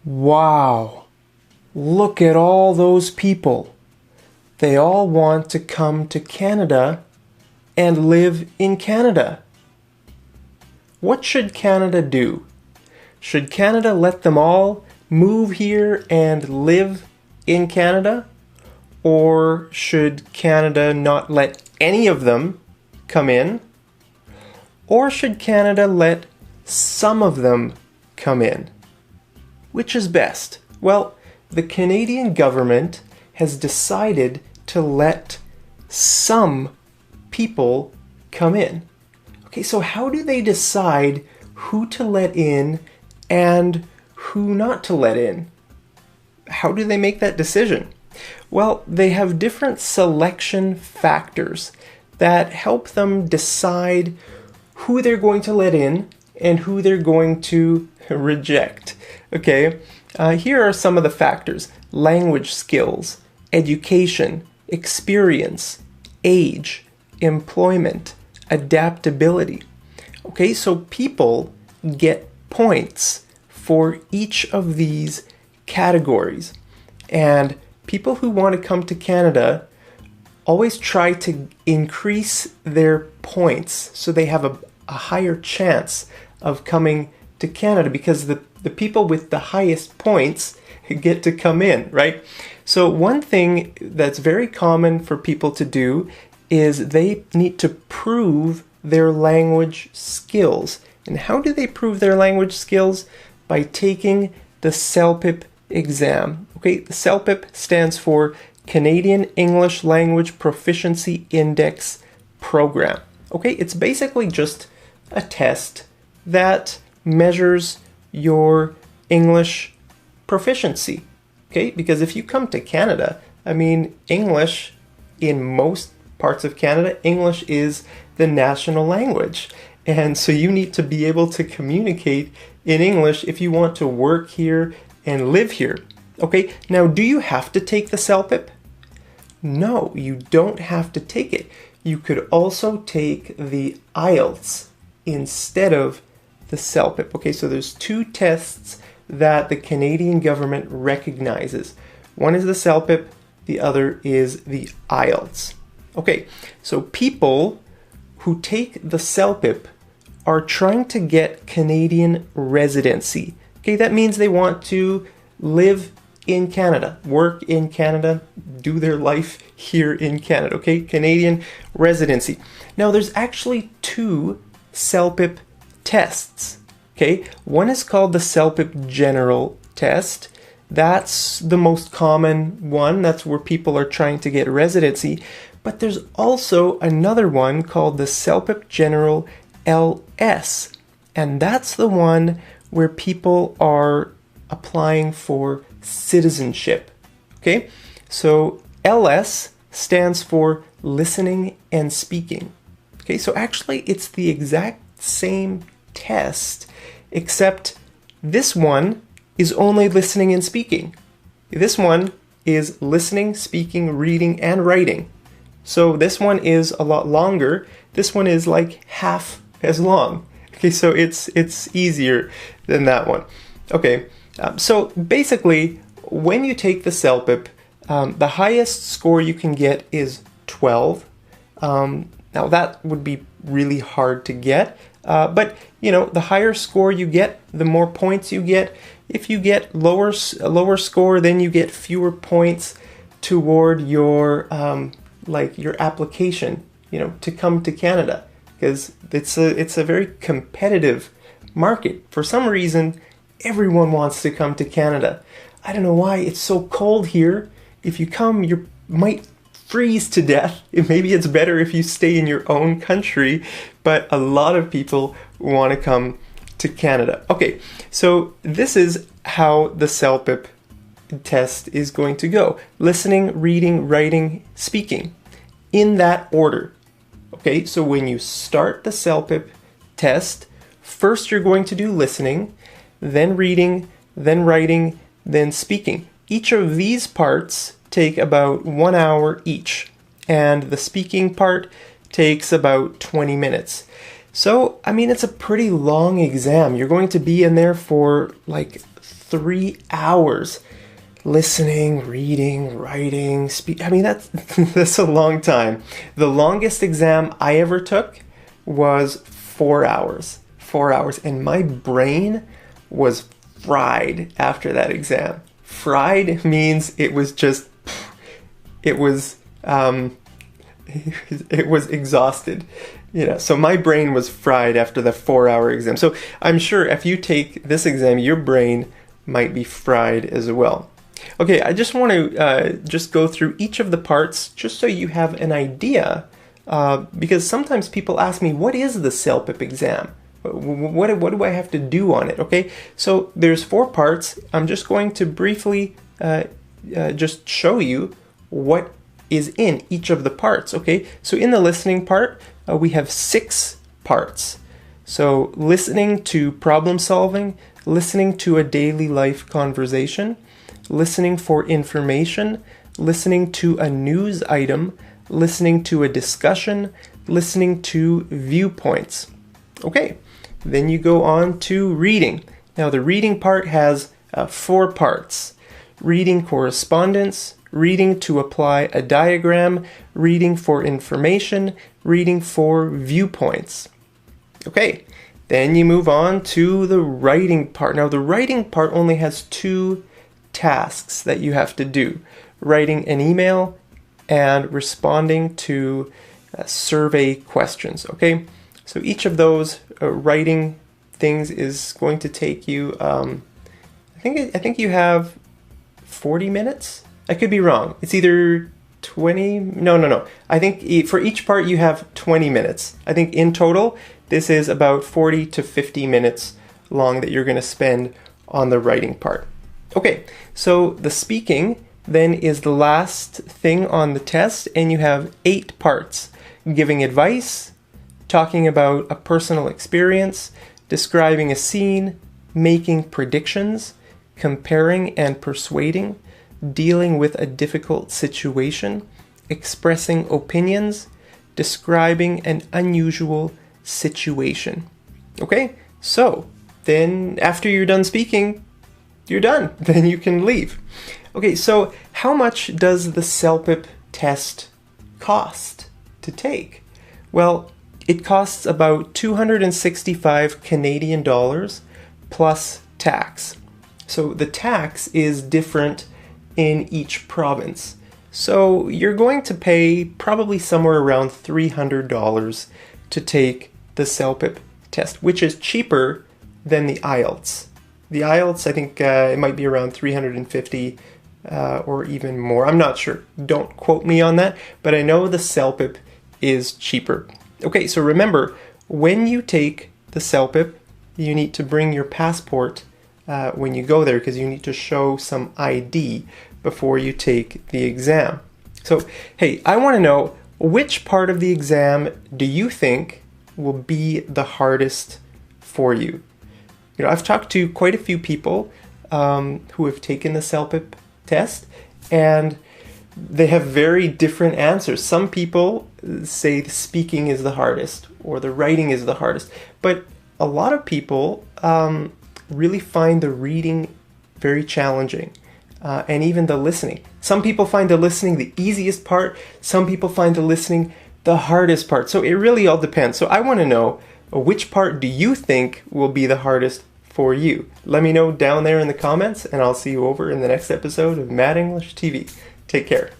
Wow, look at all those people. They all want to come to Canada and live in Canada. What should Canada do? Should Canada let them all move here and live in Canada? Or should Canada not let any of them come in? Or should Canada let some of them come in? Which is best? Well, the Canadian government has decided to let some people come in. Okay, so how do they decide who to let in and who not to let in? How do they make that decision? Well, they have different selection factors that help them decide who they're going to let in and who they're going to reject. Okay, here are some of the factors: language skills, education, experience, age, employment, adaptability. Okay, so people get points for each of these categories. And people who want to come to Canada always try to increase their points so they have a higher chance of coming to Canada, because the people with the highest points get to come in, right? So one thing that's very common for people to do is they need to prove their language skills. And how do they prove their language skills? By taking the CELPIP exam. Okay, the CELPIP stands for Canadian English Language Proficiency Index Program. Okay, it's basically just a test that measures your English proficiency. Okay, because if you come to Canada, I mean, English, in most parts of Canada, English is the national language. And so you need to be able to communicate in English if you want to work here and live here. Okay, now do you have to take the CELPIP? No, you don't have to take it. You could also take the IELTS instead of the CELPIP. Okay, so there's two tests that the Canadian government recognizes. One is the CELPIP, the other is the IELTS. Okay, so people who take the CELPIP are trying to get Canadian residency. Okay, that means they want to live in Canada, work in Canada, do their life here in Canada. Okay, Canadian residency. Now, there's actually two CELPIP tests. Okay, one is called the CELPIP General Test. That's the most common one. That's where people are trying to get residency. But there's also another one called the CELPIP General LS. And that's the one where people are applying for citizenship. Okay, so LS stands for listening and speaking. Okay, so actually it's the exact same test, except this one is only listening and speaking. This one is listening, speaking, reading, and writing. So this one is a lot longer. This one is like half as long. Okay, so it's easier than that one. Okay, so basically, when you take the CELPIP, the highest score you can get is 12. Now that would be really hard to get, but you know, the higher score you get, the more points you get. If you get a lower score, then you get fewer points toward your your application, you know, to come to Canada, because it's a very competitive market. For some reason, everyone wants to come to Canada. I don't know why. It's so cold here. If you come, you might freeze to death. Maybe it's better if you stay in your own country, but a lot of people want to come to Canada. Okay, so this is how the CELPIP test is going to go. Listening, reading, writing, speaking, in that order. Okay, so when you start the CELPIP test, first you're going to do listening, then reading, then writing, then speaking. Each of these parts take about 1 hour each, and the speaking part takes about 20 minutes. So, I mean, it's a pretty long exam. You're going to be in there for like 3 hours. Listening, reading, writing, I mean, that's a long time. The longest exam I ever took was 4 hours. 4 hours. And my brain was fried after that exam. Fried means it was just, it was exhausted. So my brain was fried after the 4-hour exam. So I'm sure if you take this exam, your brain might be fried as well. Okay, I just want to just go through each of the parts just so you have an idea, because sometimes people ask me, what is the CELPIP exam? What do I have to do on it? Okay, so there's 4 parts. I'm just going to briefly just show you what is in each of the parts. Okay, so in the listening part, we have 6 parts. So listening to problem solving, listening to a daily life conversation, listening for information, listening to a news item, listening to a discussion, listening to viewpoints. Okay, then you go on to reading. Now the reading part has 4 parts. Reading correspondence, reading to apply a diagram, reading for information, reading for viewpoints. Okay, then you move on to the writing part. Now the writing part only has 2 tasks that you have to do. Writing an email and responding to survey questions. Okay, so each of those writing things is going to take you, I think you have 40 minutes? I could be wrong. It's either 20, no. I think for each part you have 20 minutes. I think in total, this is about 40 to 50 minutes long that you're going to spend on the writing part. Okay, so the speaking then is the last thing on the test, and you have 8 parts. Giving advice, talking about a personal experience, describing a scene, making predictions, comparing and persuading, dealing with a difficult situation, expressing opinions, describing an unusual situation. Okay, so then after you're done speaking, you're done. Then you can leave. Okay, so how much does the CELPIP test cost to take? Well, it costs about 265 Canadian dollars plus tax. So the tax is different in each province. So you're going to pay probably somewhere around $300 to take the CELPIP test, which is cheaper than the IELTS. The IELTS, I think it might be around 350 or even more. I'm not sure. Don't quote me on that, but I know the CELPIP is cheaper. Okay, so remember, when you take the CELPIP, you need to bring your passport when you go there, because you need to show some ID before you take the exam. So, hey, I want to know, which part of the exam do you think will be the hardest for you? I've talked to quite a few people who have taken the CELPIP test, and they have very different answers. Some people say the speaking is the hardest, or the writing is the hardest, but a lot of people really find the reading very challenging, and even the listening. Some people find the listening the easiest part, some people find the listening the hardest part. So it really all depends. So I want to know, which part do you think will be the hardest for you? Let me know down there in the comments, and I'll see you over in the next episode of Mad English TV. Take care.